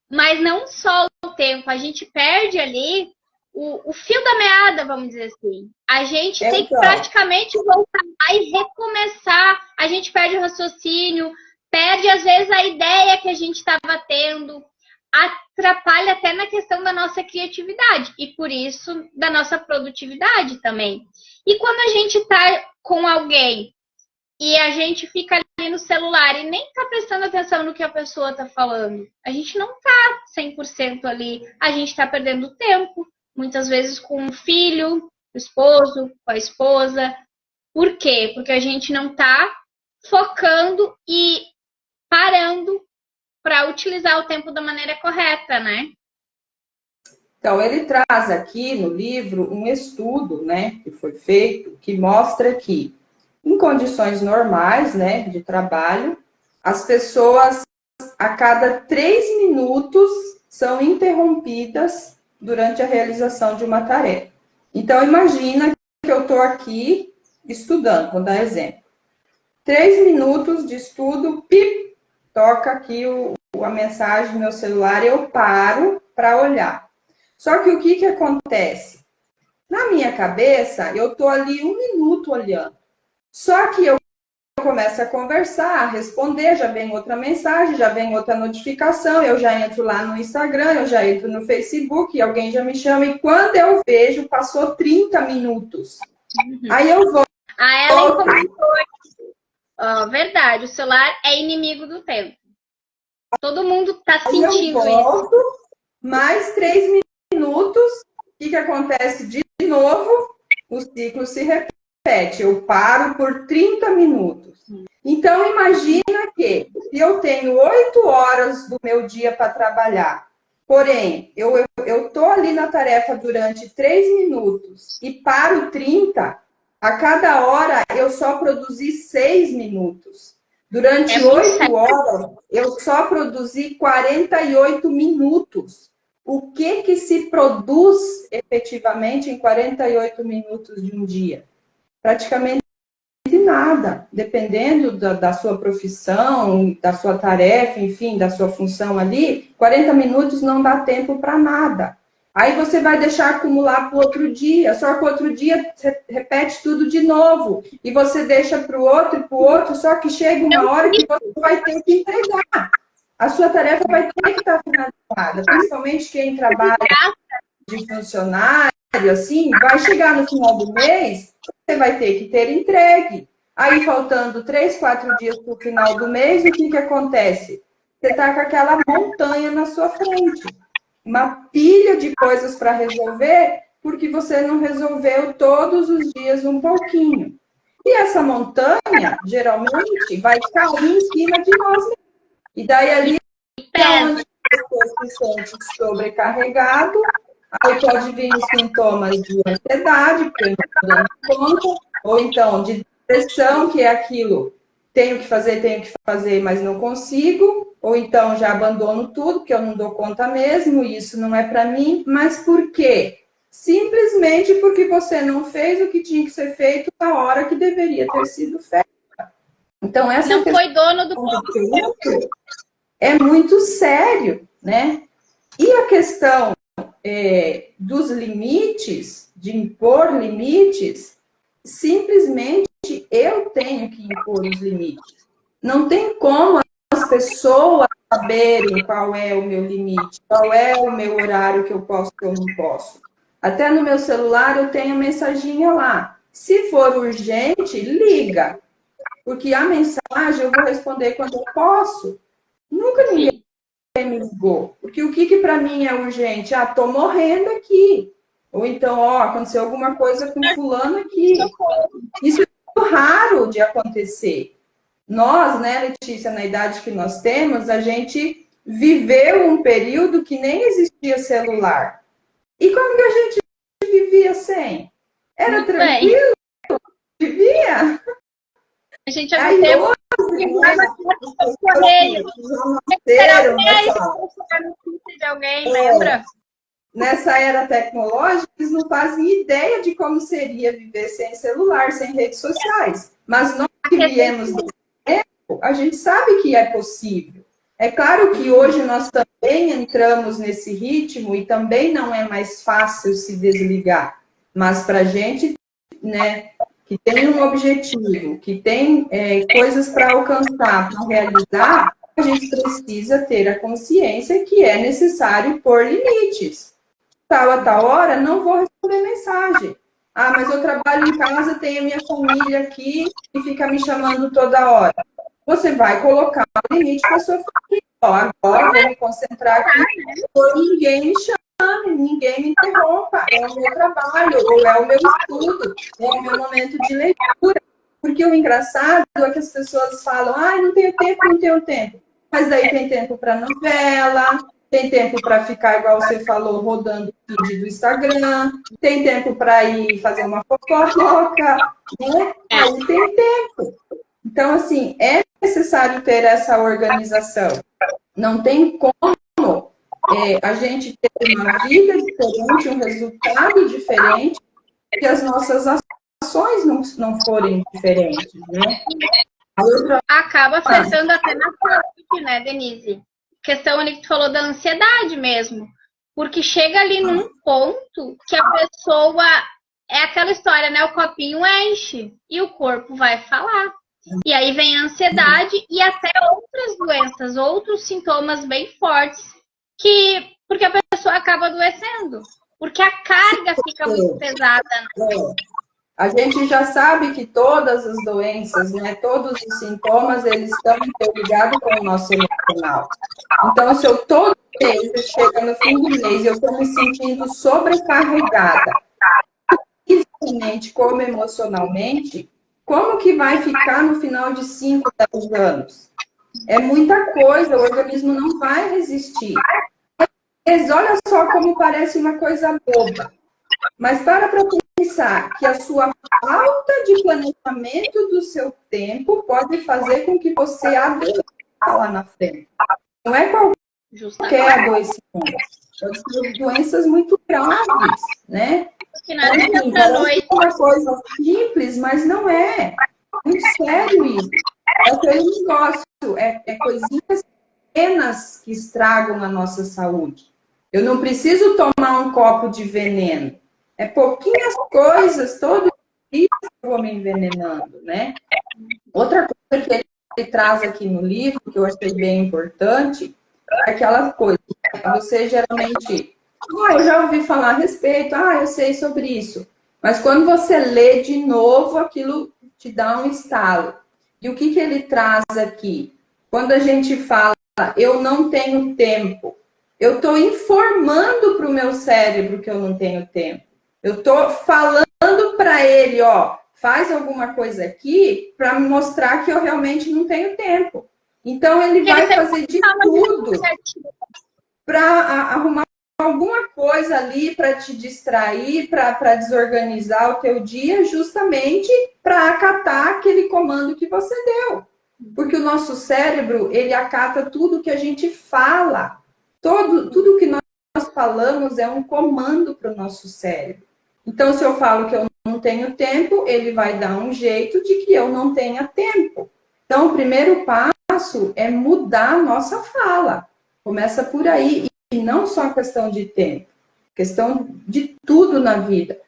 Mas não só o tempo, a gente perde ali o fio da meada, vamos dizer assim. A gente tem que praticamente voltar e recomeçar. A gente perde o raciocínio, perde às vezes a ideia que a gente estava tendo, atrapalha até na questão da nossa criatividade e por isso da nossa produtividade também. E quando a gente está com alguém e a gente fica ali no celular e nem está prestando atenção no que a pessoa está falando, a gente não está 100% ali, a gente está perdendo tempo, muitas vezes com o filho, o esposo, com a esposa. Por quê? Porque a gente não está focando e parando para utilizar o tempo da maneira correta, né? Então, ele traz aqui no livro um estudo, né, que foi feito, que mostra que, em condições normais, né, de trabalho, as pessoas, a cada 3 minutos, são interrompidas durante a realização de uma tarefa. Então, imagina que eu estou aqui estudando, vou dar exemplo. 3 minutos de estudo, pip, toca aqui a mensagem no meu celular, eu paro para olhar. Só que o que acontece? Na minha cabeça, eu estou ali 1 minuto olhando. Só que eu começo a conversar, a responder, já vem outra mensagem, já vem outra notificação, eu já entro lá no Instagram, eu já entro no Facebook, alguém já me chama, e quando eu vejo, passou 30 minutos. Aí eu vou... A Ellen comentou, verdade, o celular é inimigo do tempo. Todo mundo está sentindo isso. Mais 3 minutos, o que acontece de novo? O ciclo se repete. Eu paro por 30 minutos. Então, imagina que se eu tenho 8 horas do meu dia para trabalhar, porém, eu estou ali na tarefa durante 3 minutos e paro 30, a cada hora eu só produzi 6 minutos. Durante 8 horas, eu só produzi 48 minutos. O que se produz efetivamente em 48 minutos de um dia? Praticamente nada. Dependendo da sua profissão, da sua tarefa, enfim, da sua função ali, 40 minutos não dá tempo para nada. Aí você vai deixar acumular para o outro dia, só que o outro dia você repete tudo de novo. E você deixa para o outro, só que chega uma hora que você vai ter que entregar. A sua tarefa vai ter que estar finalizada, principalmente quem trabalha de funcionário, assim, vai chegar no final do mês, você vai ter que ter entregue. Aí, faltando 3, 4 dias para o final do mês, o que acontece? Você está com aquela montanha na sua frente. Uma pilha de coisas para resolver, porque você não resolveu todos os dias um pouquinho. E essa montanha, geralmente, vai cair em cima de nós mesmos. E daí ali é onde as pessoas se sentem sobrecarregadas, aí pode vir os sintomas de ansiedade, porque eu não estou dando conta, ou então de depressão, que é aquilo, tenho que fazer, mas não consigo, ou então já abandono tudo, porque eu não dou conta mesmo, e isso não é para mim. Mas por quê? Simplesmente porque você não fez o que tinha que ser feito na hora que deveria ter sido feito. Então, essa não foi dono do ponto. É muito sério, né? E a questão dos limites, de impor limites, simplesmente eu tenho que impor os limites. Não tem como as pessoas saberem qual é o meu limite, qual é o meu horário que eu posso e eu não posso. Até no meu celular eu tenho mensaginha lá. Se for urgente, liga. Porque a mensagem eu vou responder quando eu posso. Nunca ninguém me ligou. Porque o que para mim é urgente? Ah, tô morrendo aqui. Ou então, ó, aconteceu alguma coisa com fulano aqui. Isso é muito raro de acontecer. Nós, né, Letícia, na idade que nós temos, a gente viveu um período que nem existia celular. E como que a gente vivia sem? Era muito tranquilo? Bem. Vivia? A gente já viveu de alguém, lembra? Nessa era tecnológica, eles não fazem ideia de como seria viver sem celular, sem redes sociais. Mas nós que viemos desse tempo, a gente sabe que é possível. É claro que hoje nós também entramos nesse ritmo e também não é mais fácil se desligar. Mas para a gente, né, que tem um objetivo, que tem coisas para alcançar, para realizar, a gente precisa ter a consciência que é necessário pôr limites. Tal a tal hora, não vou responder mensagem. Ah, mas eu trabalho em casa, tenho a minha família aqui e fica me chamando toda hora. Você vai colocar um limite para a sua família. Ó, agora vou me concentrar aqui, ninguém me chame, ninguém me interrompa. É o meu trabalho, ou é o meu estudo, é o meu momento de leitura. Porque o engraçado é que as pessoas falam, ah, não tenho tempo, não tenho tempo. Mas daí tem tempo para novela, tem tempo para ficar, igual você falou, rodando o feed do Instagram, tem tempo para ir fazer uma fofoca, né? Aí tem tempo. Então, assim, é necessário ter essa organização. Não tem como a gente ter uma vida diferente, um resultado diferente, se as nossas ações não forem diferentes, né? Acaba afetando até na saúde, né, Denise? Questão ali que tu falou da ansiedade mesmo. Porque chega ali num ponto que a pessoa... É aquela história, né? O copinho enche e o corpo vai falar. E aí vem a ansiedade e até outras doenças, outros sintomas bem fortes, porque a pessoa acaba adoecendo. Porque a carga fica muito pesada. Né? A gente já sabe que todas as doenças, né, todos os sintomas, eles estão interligados com o nosso emocional. Então, se eu todo mês, chega no fim do mês, eu estou me sentindo sobrecarregada, fisicamente como emocionalmente, como que vai ficar no final de 5, 10 anos? É muita coisa, o organismo não vai resistir. Mas olha só como parece uma coisa boba. Mas para pensar que a sua falta de planejamento do seu tempo pode fazer com que você adoeça lá na frente. Não é qualquer adoecimento. Pode ser doenças muito graves, né? Que não é uma coisa simples, mas não é. Muito sério isso. É aquele negócio, é coisinhas pequenas que estragam a nossa saúde. Eu não preciso tomar um copo de veneno. É pouquinhas coisas, todo dia eu vou me envenenando, né? Outra coisa que ele traz aqui no livro, que eu achei bem importante, é aquela coisa. Você geralmente, eu já ouvi falar a respeito, eu sei sobre isso. Mas quando você lê de novo, aquilo te dá um estalo. E o que ele traz aqui? Quando a gente fala, eu não tenho tempo, eu estou informando para o meu cérebro que eu não tenho tempo. Eu estou falando para ele, faz alguma coisa aqui para me mostrar que eu realmente não tenho tempo. Então, ele vai fazer de tudo para arrumar alguma coisa ali para te distrair, para desorganizar o teu dia, justamente para acatar aquele comando que você deu. Porque o nosso cérebro, ele acata tudo que a gente fala. Tudo que nós falamos é um comando para o nosso cérebro. Então, se eu falo que eu não tenho tempo, ele vai dar um jeito de que eu não tenha tempo. Então, o primeiro passo é mudar a nossa fala. Começa por aí. E não só a questão de tempo, questão de tudo na vida.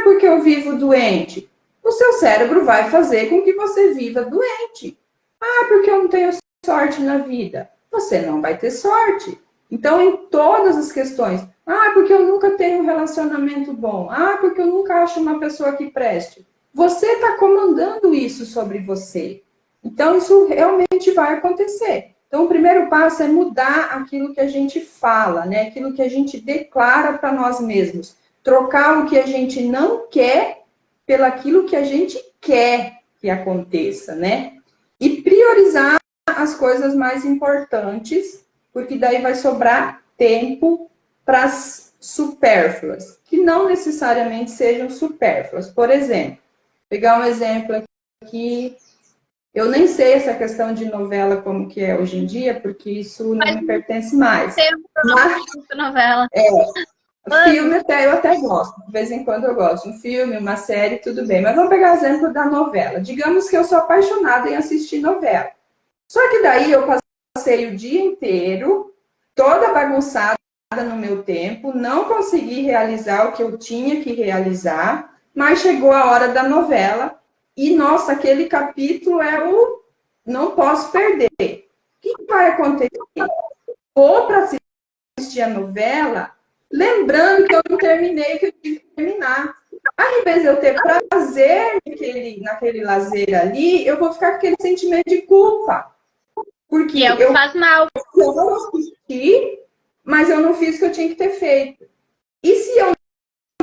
Porque eu vivo doente. O seu cérebro vai fazer com que você viva doente. Porque eu não tenho sorte na vida. Você não vai ter sorte. Então, em todas as questões. Porque eu nunca tenho um relacionamento bom. Porque eu nunca acho uma pessoa que preste. Você está comandando isso sobre você. Então, isso realmente vai acontecer. Então, o primeiro passo é mudar aquilo que a gente fala, né? Aquilo que a gente declara para nós mesmos. Trocar o que a gente não quer pelaquilo que a gente quer que aconteça, né? E priorizar as coisas mais importantes, porque daí vai sobrar tempo para as supérfluas, que não necessariamente sejam supérfluas. Por exemplo, pegar um exemplo aqui. Eu nem sei essa questão de novela como que é hoje em dia, porque isso não me pertence mais. Novela. Filme eu até gosto, de vez em quando eu gosto. Um filme, uma série, tudo bem. Mas vamos pegar o exemplo da novela. Digamos que eu sou apaixonada em assistir novela. Só que daí eu passei o dia inteiro, toda bagunçada no meu tempo, não consegui realizar o que eu tinha que realizar, mas chegou a hora da novela. E, nossa, aquele capítulo não posso perder. O que vai acontecer? Vou para assistir a novela, lembrando que eu não terminei, que eu tive que terminar. Ao invés de eu ter prazer naquele lazer ali, eu vou ficar com aquele sentimento de culpa. Porque eu faz mal. Eu não assisti, mas eu não fiz o que eu tinha que ter feito. E se eu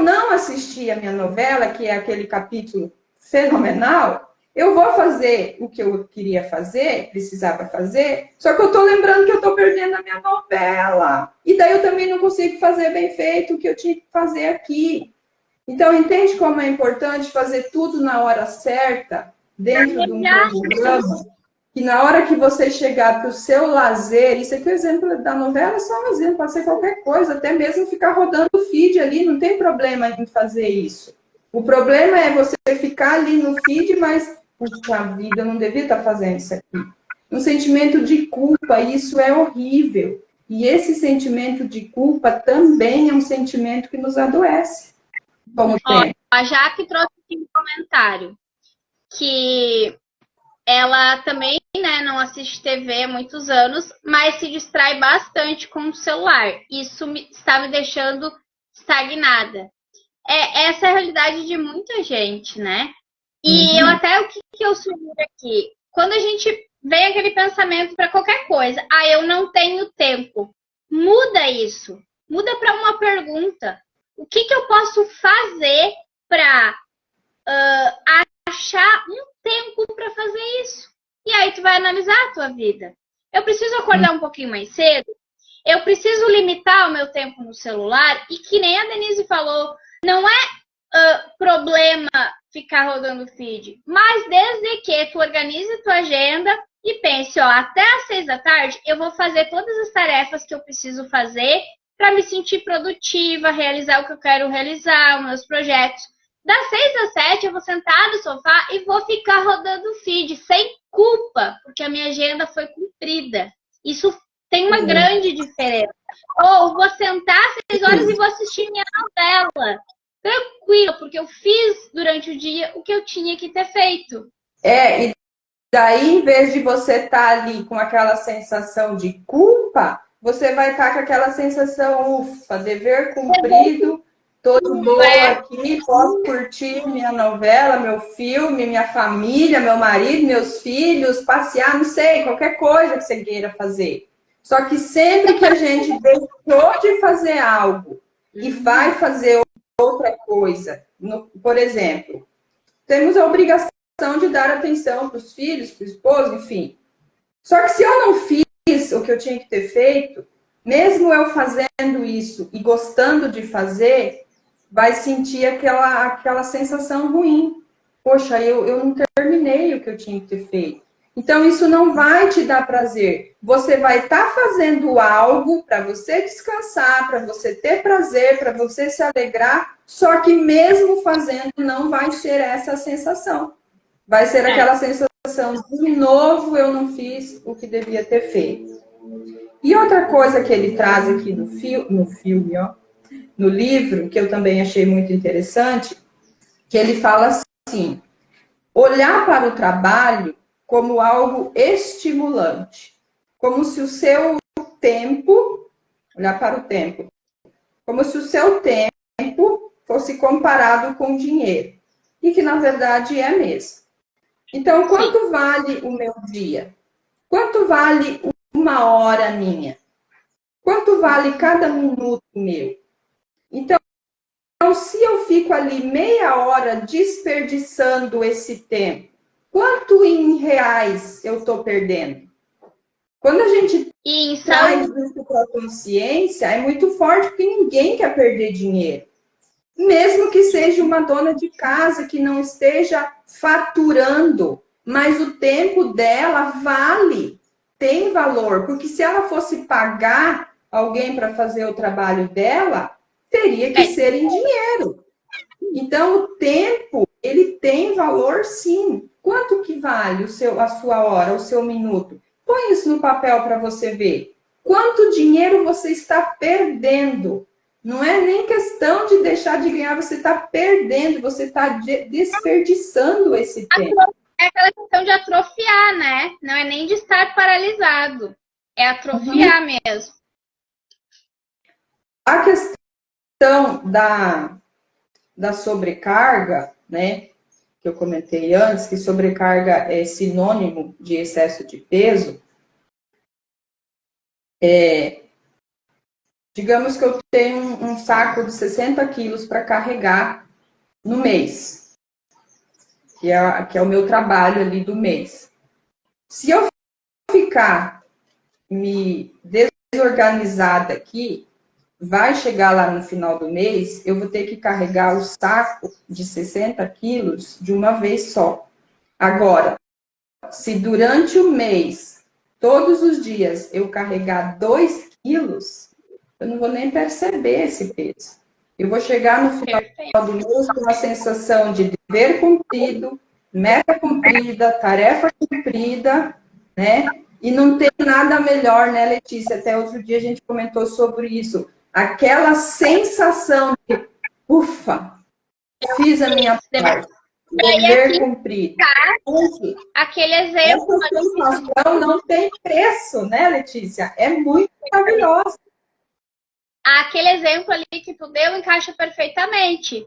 não assistir a minha novela, que é aquele capítulo fenomenal, eu vou fazer o que eu queria fazer, precisava fazer, só que eu tô lembrando que eu tô perdendo a minha novela. E daí eu também não consigo fazer bem feito o que eu tinha que fazer aqui. Então, entende como é importante fazer tudo na hora certa, dentro de um cronograma, que na hora que você chegar para o seu lazer, isso aqui é o exemplo da novela, é só um exemplo, pode ser qualquer coisa, até mesmo ficar rodando o feed ali, não tem problema em fazer isso. O problema é você ficar ali no feed, mas, puxa vida, eu não devia estar fazendo isso aqui. Um sentimento de culpa, isso é horrível. E esse sentimento de culpa também é um sentimento que nos adoece. Como tem. A Jaque trouxe aqui um comentário que ela também, né, não assiste TV há muitos anos, mas se distrai bastante com o celular. Isso está me deixando estagnada. Essa é a realidade de muita gente, né? E eu até, o que eu sugiro aqui? Quando a gente vem aquele pensamento para qualquer coisa, eu não tenho tempo. Muda isso. Muda para uma pergunta. O que eu posso fazer para achar um tempo para fazer isso? E aí tu vai analisar a tua vida. Eu preciso acordar um pouquinho mais cedo? Eu preciso limitar o meu tempo no celular? E que nem a Denise falou, não é problema ficar rodando feed, mas desde que tu organize tua agenda e pense, até às 6 da tarde eu vou fazer todas as tarefas que eu preciso fazer para me sentir produtiva, realizar o que eu quero realizar, os meus projetos. Das 6 às 7 eu vou sentar no sofá e vou ficar rodando o feed, sem culpa, porque a minha agenda foi cumprida. Isso tem uma grande diferença. Ou vou sentar às 6 horas e vou assistir minha novela. Tranquilo, porque eu fiz durante o dia o que eu tinha que ter feito. E daí, em vez de você estar ali com aquela sensação de culpa, você vai estar com aquela sensação, ufa, dever cumprido, tô de boa aqui, posso curtir minha novela, meu filme, minha família, meu marido, meus filhos, passear, não sei, qualquer coisa que você queira fazer. Só que sempre que a gente deixou de fazer algo e vai fazer outra coisa, por exemplo, temos a obrigação de dar atenção para os filhos, para o esposo, enfim. Só que se eu não fiz o que eu tinha que ter feito, mesmo eu fazendo isso e gostando de fazer, vai sentir aquela sensação ruim. Poxa, eu não terminei o que eu tinha que ter feito. Então, isso não vai te dar prazer. Você vai estar fazendo algo para você descansar, para você ter prazer, para você se alegrar, só que mesmo fazendo, não vai ser essa sensação. Vai ser aquela sensação, de novo eu não fiz o que devia ter feito. E outra coisa que ele traz aqui no filme, no livro, que eu também achei muito interessante, que ele fala assim, olhar para o trabalho como algo estimulante, como se o seu tempo, olhar para o tempo, como se o seu tempo fosse comparado com dinheiro, e que na verdade é mesmo. Então, quanto vale o meu dia? Quanto vale uma hora minha? Quanto vale cada minuto meu? Então, se eu fico ali meia hora desperdiçando esse tempo, quanto em reais eu estou perdendo? Quando a gente traz isso para a consciência, é muito forte, porque ninguém quer perder dinheiro. Mesmo que seja uma dona de casa que não esteja faturando, mas o tempo dela vale, tem valor, porque se ela fosse pagar alguém para fazer o trabalho dela, teria que ser em dinheiro. Então, o tempo, ele tem valor sim. Quanto que vale a sua hora, o seu minuto? Põe isso no papel para você ver. Quanto dinheiro você está perdendo? Não é nem questão de deixar de ganhar, você está perdendo, você está desperdiçando esse tempo. É aquela questão de atrofiar, né? Não é nem de estar paralisado. É atrofiar mesmo. A questão da sobrecarga, né? Que eu comentei antes, que sobrecarga é sinônimo de excesso de peso. Digamos que eu tenho um saco de 60 quilos para carregar no mês, que é o meu trabalho ali do mês. Se eu ficar me desorganizada aqui, vai chegar lá no final do mês, eu vou ter que carregar o saco de 60 quilos de uma vez só. Agora, se durante o mês, todos os dias, eu carregar 2 quilos, eu não vou nem perceber esse peso. Eu vou chegar no final do mês com uma sensação de dever cumprido, meta cumprida, tarefa cumprida, né? E não tem nada melhor, né, Letícia? Até outro dia a gente comentou sobre isso. Aquela sensação de, ufa, fiz a minha parte. Dever cumprido. Aquele exemplo. Essa sensação não tem preço, né, Letícia? É muito maravilhosa. Aquele exemplo ali que tu deu encaixa perfeitamente.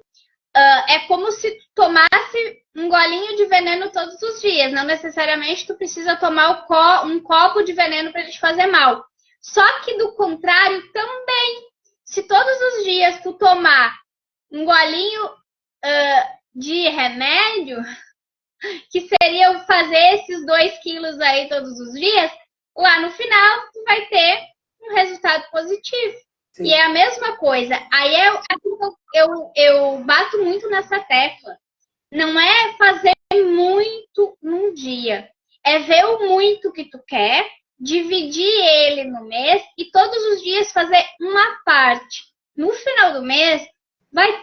É como se tu tomasse um golinho de veneno todos os dias. Não necessariamente tu precisa tomar um copo de veneno para ele te fazer mal. Só que do contrário também. Se todos os dias tu tomar um golinho de remédio, que seria fazer esses 2 quilos aí todos os dias, lá no final tu vai ter um resultado positivo. Sim. E é a mesma coisa. Aí eu bato muito nessa tecla. Não é fazer muito num dia. É ver o muito que tu quer, dividir ele no mês e todos os dias fazer uma parte. No final do mês,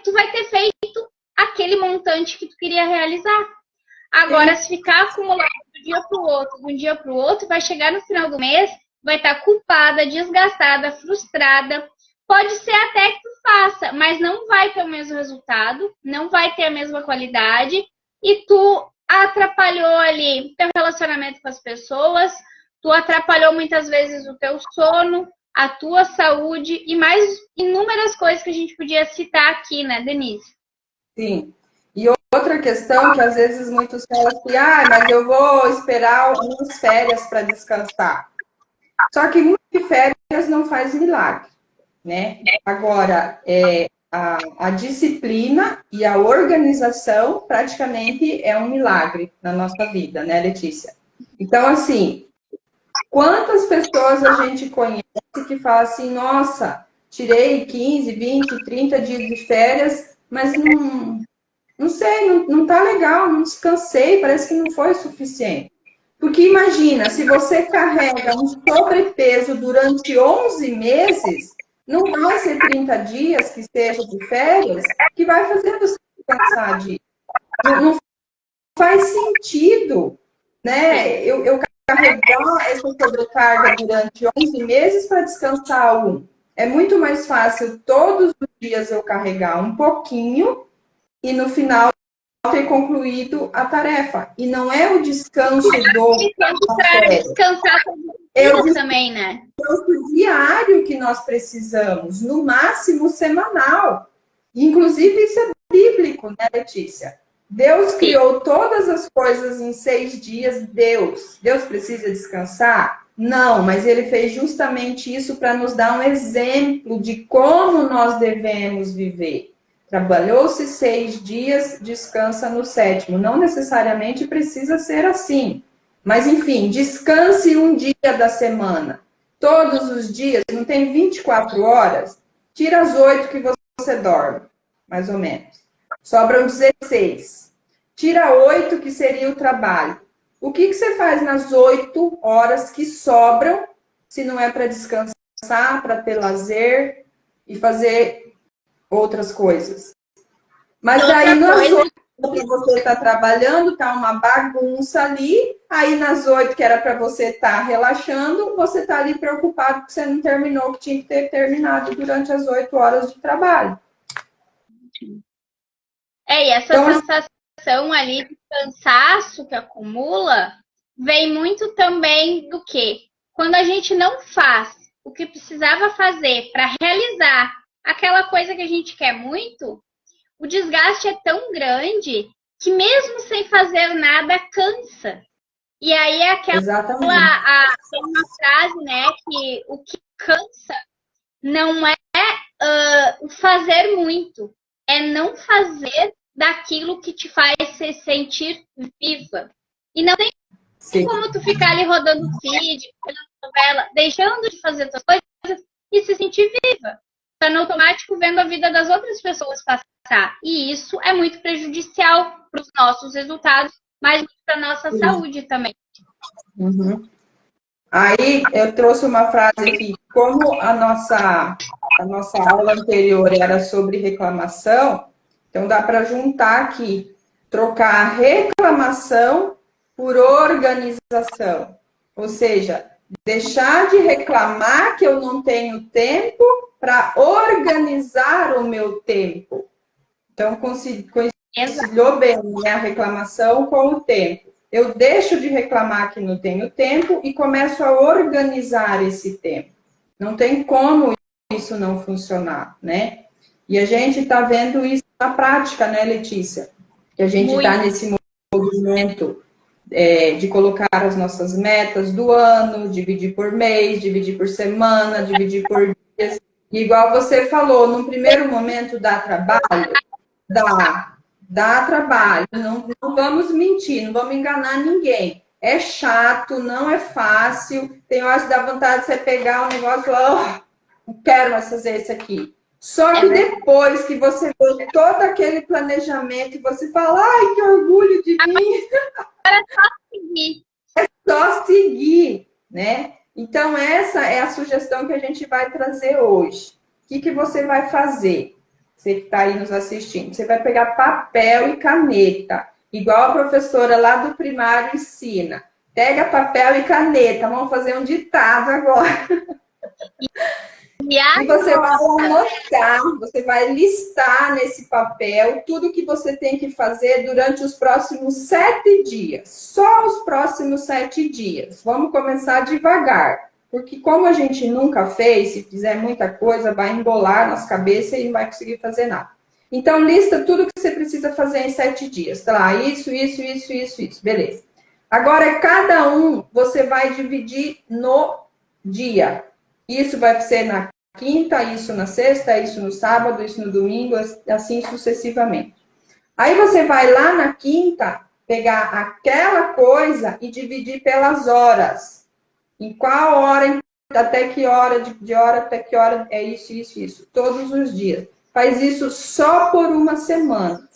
tu vai ter feito aquele montante que tu queria realizar. Agora, se ficar acumulado de um dia para o outro, vai chegar no final do mês, vai estar culpada, desgastada, frustrada. Pode ser até que tu faça, mas não vai ter o mesmo resultado, não vai ter a mesma qualidade, e tu atrapalhou ali teu relacionamento com as pessoas, tu atrapalhou muitas vezes o teu sono, a tua saúde e mais inúmeras coisas que a gente podia citar aqui, né, Denise? Sim. E outra questão que às vezes muitos falam assim, mas eu vou esperar algumas férias para descansar. Só que muitas férias não faz milagre, né? Agora, a disciplina e a organização praticamente é um milagre na nossa vida, né, Letícia? Então, assim, quantas pessoas a gente conhece que fala assim, nossa, tirei 15, 20, 30 dias de férias, mas não sei, não tá legal, não descansei, parece que não foi o suficiente. Porque imagina, se você carrega um sobrepeso durante 11 meses, não vai ser 30 dias que seja de férias que vai fazer você descansar disso. Não faz sentido, né? Eu carregar essa sobrecarga durante 11 meses para descansar um. É muito mais fácil todos os dias eu carregar um pouquinho e no final ter concluído a tarefa. E não é o descanso para descansar também, né? Descanso diário que nós precisamos, no máximo semanal. Inclusive, isso é bíblico, né, Letícia? Deus criou todas as coisas em 6 dias. Deus precisa descansar? Não, mas ele fez justamente isso para nos dar um exemplo de como nós devemos viver. Trabalhou-se 6 dias, descansa no 7º. Não necessariamente precisa ser assim. Mas, enfim, descanse um dia da semana. Todos os dias, não tem 24 horas? Tira as 8 que você dorme, mais ou menos. Sobram 16. Tira 8 que seria o trabalho. O que você faz nas 8 horas que sobram, se não é para descansar, para ter lazer e fazer outras coisas? Mas daí nas 8 que você está trabalhando, está uma bagunça ali, aí nas 8 que era para você estar relaxando, você está ali preocupado que você não terminou, que tinha que ter terminado durante as 8 horas de trabalho. E essa sensação ali de cansaço que acumula, vem muito também do quê? Quando a gente não faz o que precisava fazer para realizar aquela coisa que a gente quer muito, o desgaste é tão grande que mesmo sem fazer nada, cansa. E aí é aquela tem uma frase, né, que o que cansa não é o fazer muito, é não fazer daquilo que te faz se sentir viva. E não tem como tu ficar ali rodando feed, olhando novela, deixando de fazer tuas coisas e se sentir viva. Tá no automático vendo a vida das outras pessoas passar. E isso é muito prejudicial para os nossos resultados, mas para a nossa saúde também. Uhum. Aí eu trouxe uma frase aqui, como a nossa aula anterior era sobre reclamação, então dá para juntar aqui, trocar a reclamação por organização. Ou seja, deixar de reclamar que eu não tenho tempo para organizar o meu tempo. Então, conciliou bem, né, a reclamação com o tempo. Eu deixo de reclamar que não tenho tempo e começo a organizar esse tempo. Não tem como isso não funcionar, né? E a gente está vendo isso na prática, né, Letícia? Que a gente está nesse movimento de colocar as nossas metas do ano, dividir por mês, dividir por semana, dividir por dias. E igual você falou, no primeiro momento dá trabalho? Dá trabalho. Não vamos mentir, não vamos enganar ninguém. É chato, não é fácil. Tem horas que dá vontade de você pegar um negócio e falar, não quero mais fazer isso aqui. Só que depois que você vê todo aquele planejamento e você fala, ai, que orgulho de mim. É só seguir. É só seguir, né? Então, essa é a sugestão que a gente vai trazer hoje. O que você vai fazer? você que está aí nos assistindo, você vai pegar papel e caneta, igual a professora lá do primário ensina. Pega papel e caneta, vamos fazer um ditado agora. E você vai anotar, você vai listar nesse papel tudo que você tem que fazer durante os próximos 7 dias. Só os próximos 7 dias. Vamos começar devagar. Porque como a gente nunca fez, se fizer muita coisa, vai embolar nas cabeças e não vai conseguir fazer nada. Então, lista tudo que você precisa fazer em 7 dias. Tá lá, isso. Beleza. Agora, cada um, você vai dividir no dia. Isso vai ser na quinta, isso na sexta, isso no sábado, isso no domingo, assim sucessivamente. Aí você vai lá na quinta, pegar aquela coisa e dividir pelas horas. Em qual hora, até que hora, de hora até que hora é isso. Todos os dias. Faz isso só por uma semana.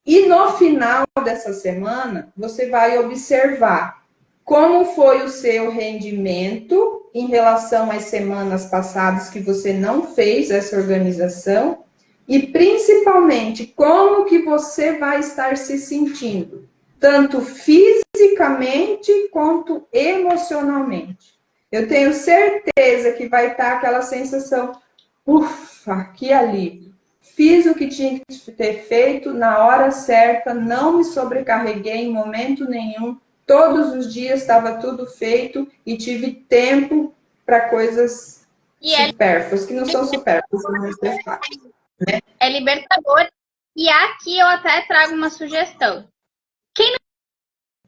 E no final dessa semana, você vai observar como foi o seu rendimento em relação às semanas passadas que você não fez essa organização e principalmente como que você vai estar se sentindo, tanto fisicamente quanto emocionalmente. Eu tenho certeza que vai estar aquela sensação, ufa, que alívio. Fiz o que tinha que ter feito na hora certa, não me sobrecarreguei em momento nenhum. Todos os dias estava tudo feito e tive tempo para coisas supérfluas, que não são supérfluas, são necessárias. Né? É libertador. E aqui eu até trago uma sugestão. Quem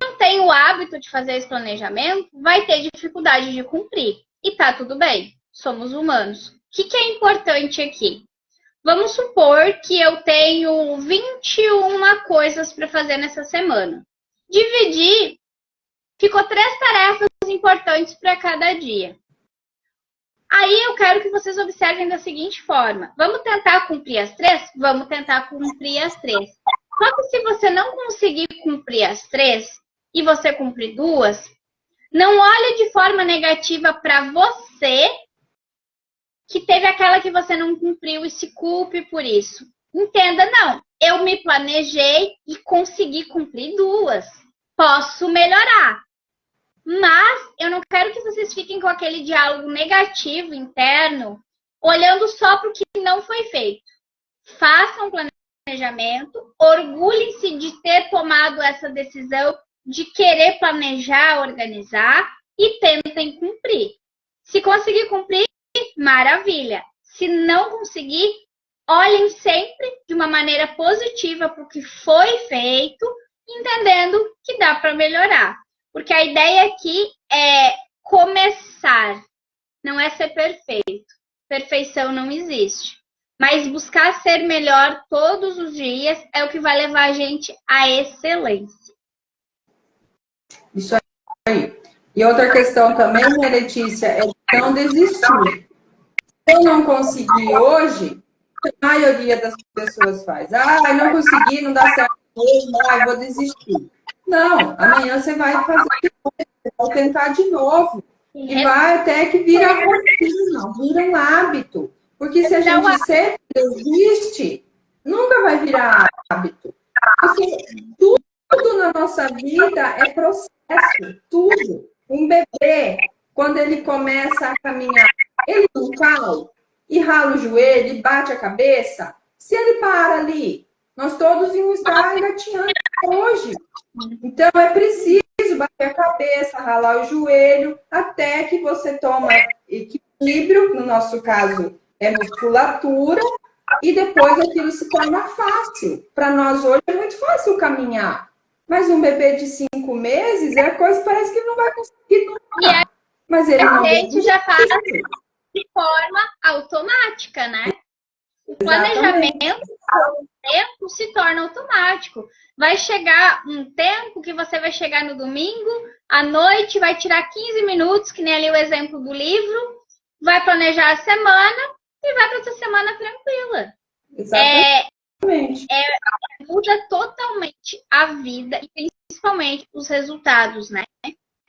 não tem o hábito de fazer esse planejamento vai ter dificuldade de cumprir. E tá tudo bem, somos humanos. O que é importante aqui? Vamos supor que eu tenho 21 coisas para fazer nessa semana. Dividir, ficou 3 tarefas importantes para cada dia. Aí eu quero que vocês observem da seguinte forma. Vamos tentar cumprir as 3? Vamos tentar cumprir as 3. Só que se você não conseguir cumprir as 3 e você cumprir 2, não olhe de forma negativa para você que teve aquela que você não cumpriu e se culpe por isso. Entenda, não. Eu me planejei e consegui cumprir 2. Posso melhorar. Mas eu não quero que vocês fiquem com aquele diálogo negativo interno, olhando só para o que não foi feito. Façam um planejamento, orgulhem-se de ter tomado essa decisão de querer planejar, organizar e tentem cumprir. Se conseguir cumprir, maravilha. Se não conseguir, olhem sempre de uma maneira positiva para o que foi feito, entendendo que dá para melhorar. Porque a ideia aqui é começar, não é ser perfeito. Perfeição não existe. Mas buscar ser melhor todos os dias é o que vai levar a gente à excelência. Isso aí. E outra questão também, né, Letícia, é não desistir. Se eu não conseguir hoje, a maioria das pessoas faz. Ah, não consegui, não dá certo mesmo, vou desistir. Não, amanhã você vai fazer de novo, você vai tentar de novo. E vai até que vira rotina, vira um hábito. Porque se a gente sempre desiste, nunca vai virar hábito. Porque tudo na nossa vida é processo, tudo. Um bebê, quando ele começa a caminhar, ele não cai e rala o joelho e bate a cabeça. Se ele para ali, nós todos íamos estar engatinhando hoje. Então, é preciso bater a cabeça, ralar o joelho, até que você toma equilíbrio, no nosso caso, é musculatura, e depois aquilo se torna fácil. Para nós hoje é muito fácil caminhar. Mas um bebê de 5 meses, é coisa que parece que não vai conseguir nunca. Mas ele não a gente já faz de forma automática, né? O planejamento com o tempo se torna automático. Vai chegar um tempo que você vai chegar no domingo, à noite, vai tirar 15 minutos, que nem ali o exemplo do livro, vai planejar a semana e vai para essa semana tranquila. Exatamente. Muda totalmente a vida e principalmente os resultados, né?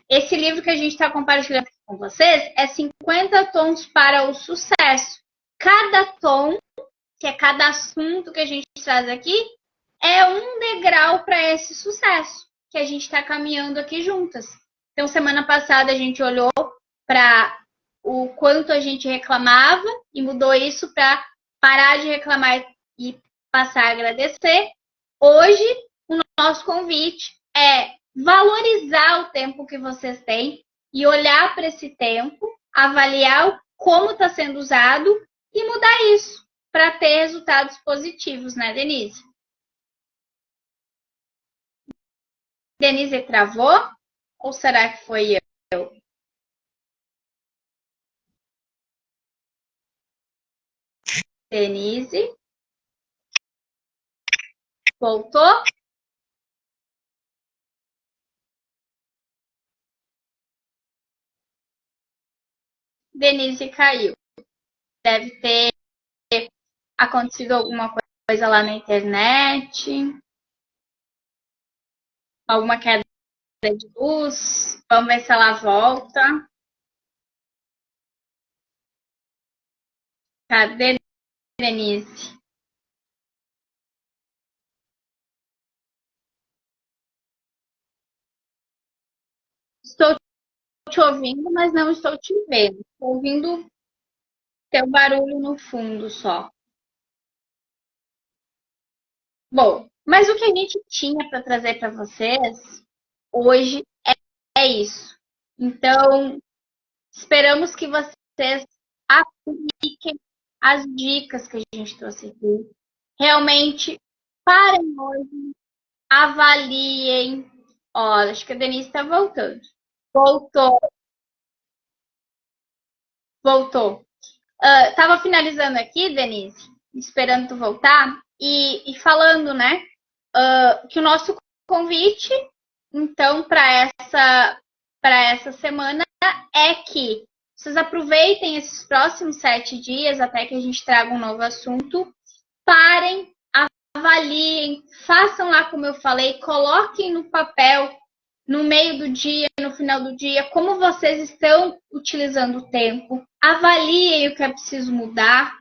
Esse livro que a gente está compartilhando com vocês é 50 tons para o sucesso. Cada tom que é cada assunto que a gente traz aqui, é um degrau para esse sucesso que a gente está caminhando aqui juntas. Então, semana passada a gente olhou para o quanto a gente reclamava e mudou isso para parar de reclamar e passar a agradecer. Hoje, o nosso convite é valorizar o tempo que vocês têm e olhar para esse tempo, avaliar como está sendo usado e mudar isso para ter resultados positivos, né, Denise? Denise travou? Ou será que foi eu? Denise? Voltou? Denise caiu. Deve ter acontecido alguma coisa lá na internet. Alguma queda de luz. Vamos ver se ela volta. Cadê Denise? Estou te ouvindo, mas não estou te vendo. Estou ouvindo teu barulho no fundo só. Bom, mas o que a gente tinha para trazer para vocês hoje é isso. Então, esperamos que vocês apliquem as dicas que a gente trouxe aqui. Realmente, parem hoje, avaliem. Olha, acho que a Denise está voltando. Voltou, voltou. Tava finalizando aqui, Denise, esperando tu voltar, e falando, né, que o nosso convite, então, para essa semana é que vocês aproveitem esses próximos 7 dias até que a gente traga um novo assunto, parem, avaliem, façam lá como eu falei, coloquem no papel, no meio do dia, no final do dia, como vocês estão utilizando o tempo, avaliem o que é preciso mudar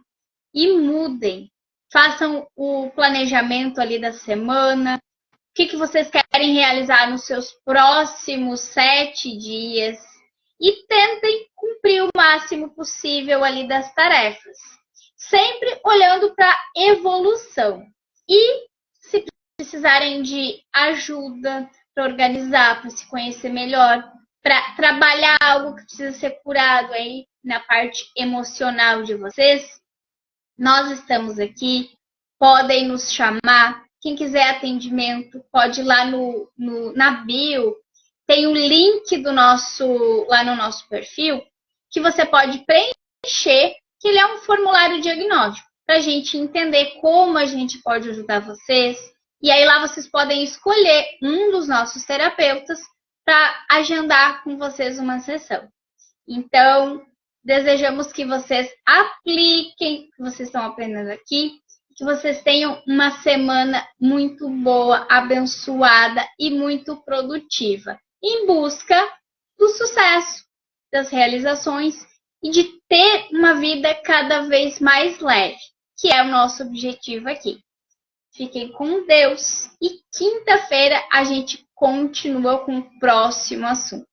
e mudem. Façam o planejamento ali da semana, o que vocês querem realizar nos seus próximos 7 dias e tentem cumprir o máximo possível ali das tarefas. Sempre olhando para a evolução. E se precisarem de ajuda para organizar, para se conhecer melhor, para trabalhar algo que precisa ser curado aí na parte emocional de vocês, nós estamos aqui, podem nos chamar. Quem quiser atendimento, pode ir lá na bio, tem o link lá no nosso perfil, que você pode preencher, que ele é um formulário diagnóstico, para a gente entender como a gente pode ajudar vocês. E aí lá vocês podem escolher um dos nossos terapeutas para agendar com vocês uma sessão. Então, desejamos que vocês apliquem o que vocês estão aprendendo aqui, que vocês tenham uma semana muito boa, abençoada e muito produtiva, em busca do sucesso, das realizações e de ter uma vida cada vez mais leve, que é o nosso objetivo aqui. Fiquem com Deus e quinta-feira a gente continua com o próximo assunto.